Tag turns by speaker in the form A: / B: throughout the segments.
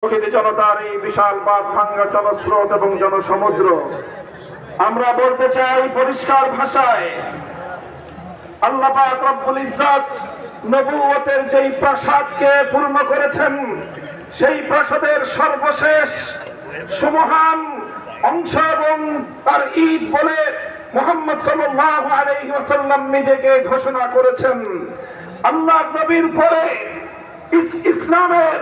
A: জনতার এই বিশাল বাঁধ ভাঙ্গা জনস্রোত এবং জনসমুদ্র, আমরা বলতে চাই পরিষ্কার ভাষায়, আল্লাহ পাক রব্বুল ইজ্জত নবুয়তের যেই প্রাসাদকে পূর্ণ করেছেন, সেই প্রাসাদের সর্বশেষ সুমহান অংশ এবং তার ঈদ বলে মুহাম্মদ সাল্লাল্লাহু আলাইহি ওয়াসাল্লাম নিজেকে ঘোষণা করেছেন। আল্লাহ নবীর পরে ইসলামের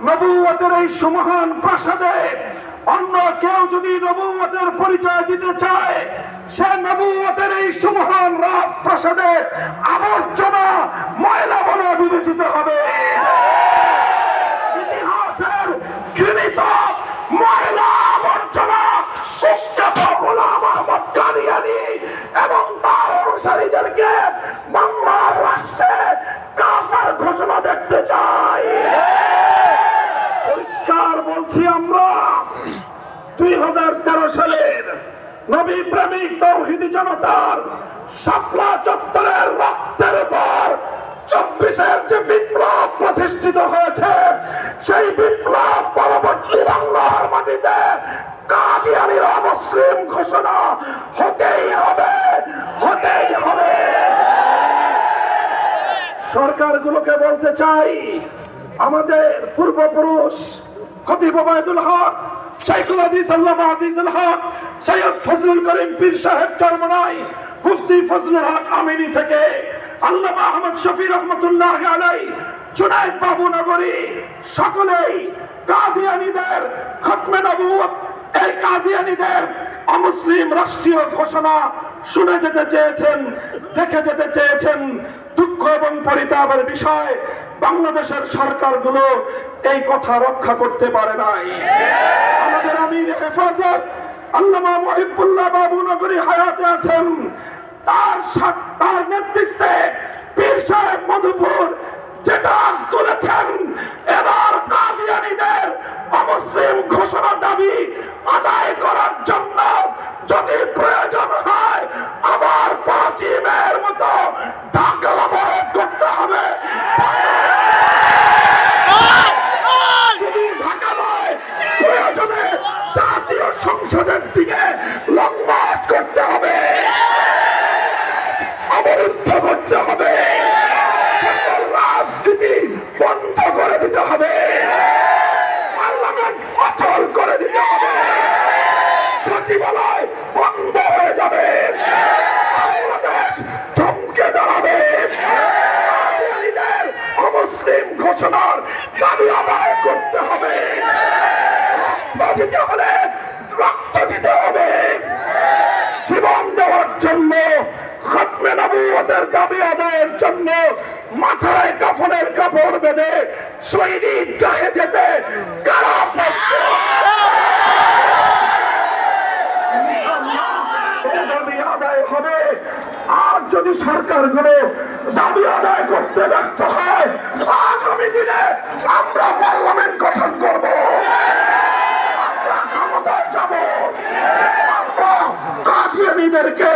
A: নবুয়তের এই সুমহান প্রাসাদে অন্য কেউ যদি নবুয়তের পরিচয় দিতে চায়, সে নবুয়তের এই সুমহান রাজপ্রাসাদে আবর্জনা ময়লা বলে বিবেচিত হবে। ইতিহাসের ঘৃণিত ময়লা আবর্জনা কুখ্যাত গোলাম আহমদ কাদিয়ানী এবং তার অনুসারীদেরকে বাংলার রাষ্ট্রে কাফের ঘোষণা দেখতে চাই। পরিষ্কার বলছি, আমরা 2013 সালের নবী প্রেমিক তৌহিদি জনতার শাপলা চত্বরের রক্তের উপর 24-এর যে বিপ্লব প্রতিষ্ঠিত হয়েছে, সেই বিপ্লব পরবর্তী বাংলার মাটিতে কাদিয়ানীর অমুসলিম ঘোষণা হতেই হবে, হতেই হবে। সরকারগুলোকে বলতে চাই, আমাদের পূর্বপুরুষ খতিব ওবায়দুল হক, শাইখুল হাদিস আল্লামা আজিজুল হক, সৈয়দ ফজলুল করিম পীর সাহেব চরমনাই, মুফতি ফজলুল হক আমিনী থেকে আল্লামা আহমদ শফি রহমতুল্লাহ আলাই, জুনায়েদ বাবু নগরী, সকলেই কাদিয়ানীদের খতমে নবুয়ত, এই কাদিয়ানীদের অমুসলিম রাষ্ট্রীয় ঘোষণা শুনে যেতে চেয়েছেন, দেখে যেতে চেয়েছেন। দুঃখ এবং পরিতাপের বিষয়, বাংলাদেশের সরকারগুলো এই কথা রক্ষা করতে পারে নাই। আমাদের আমির হেফাজত আল্লামা মুহিবুল্লাহ বাবু নগরী হায়াতে আছেন, তার নেতৃত্বে পীর সাহেব মধুপুর যেটা তুলেছেন, এবার কাদিয়ানীদের অমুসলিম ঘোষণা দাবি আদায় করার জন্য যদি প্রয়োজন হয় আবার 5 মের মতো ঢাকা অবরোধ করতে হবে। শুধু ঢাকা নয়, প্রয়োজনে জাতীয় সংসদের দিকে লং মার্চ করতে হবে, অবরুদ্ধ করতে হবে, রাজনীতি বন্ধ করে দিতে হবে, পার্লামেন্ট অচল করে দিতে হবে, সচিবালয় বন্ধ হয়ে যাবে, বাংলাদেশ থমকে দাঁড়াবে। অমুসলিম ঘোষণার দাবি আদায় করতে হবে, রক্ত দিতে হলে রক্ত দিতে হবে, জীবন দেওয়ার জন্য, খতমে নবুয়তের দাবি আদায়ের জন্য মাথায় কাফনের কাপড় বেঁধে শহীদ ঈদগাহে যেতে কারা দাবি আদায় হবে। আর যদি সরকারগুলো দাবি আদায় করতে ব্যর্থ হয়, আগামী দিনে আমরা পার্লামেন্ট গঠন করব, আমরা ক্ষমতায় যাব, আমরা কাদিয়ানীদেরকে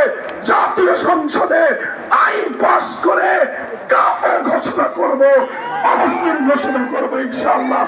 A: জাতীয় সংসদে আইন পাস করে কাফের ঘোষণা করব, অমুসলিম ঘোষণা করব ইনশাআল্লাহ।